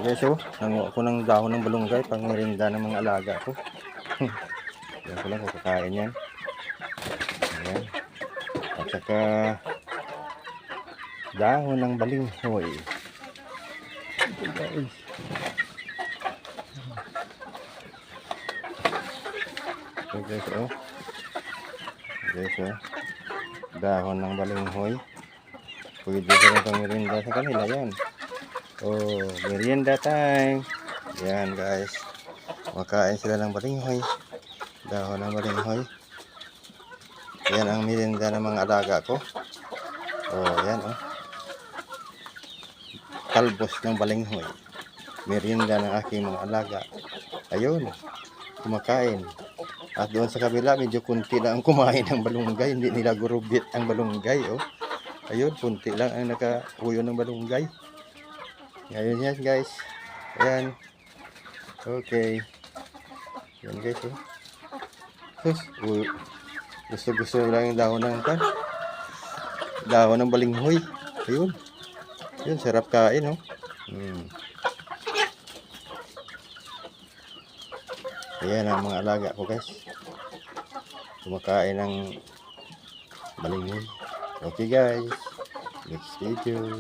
Guys, oh, nanguha ko ng dahon ng balunggay pang merinda ng mga alaga ko. Yan ko lang kakain yan. Ayan. At saka dahon ng balinghoy. Ito guys. Ito guys, oh. Guys, oh. Dahon ng balinghoy. Pwede ko rin pang merinda sa kanila yan. Oh, merienda time. Yan guys. Makain sila ng balinghoy. Dahon ng balinghoy. Yan ang merienda ng mga alaga ko. Oh, yan oh. Talbos ng balinghoy. Merienda ng aking mga alaga. Ayun. Kumakain. At doon sa kabila, medyo kunti lang ang kumain ng balunggay. Hindi nila gurubit ang balunggay oh. Ayun, kunti lang ang nakauyo ng balunggay. Ngayon yan guys. Ayan. Okay. Yan guys oh. Gusto lang yung dahon ng kan. Dahon ng balinghoy. Ayun. Yun, sarap kain oh. Ayan ang mga alaga ko guys. Kumakain ng balinghoy. Okay guys. Next video.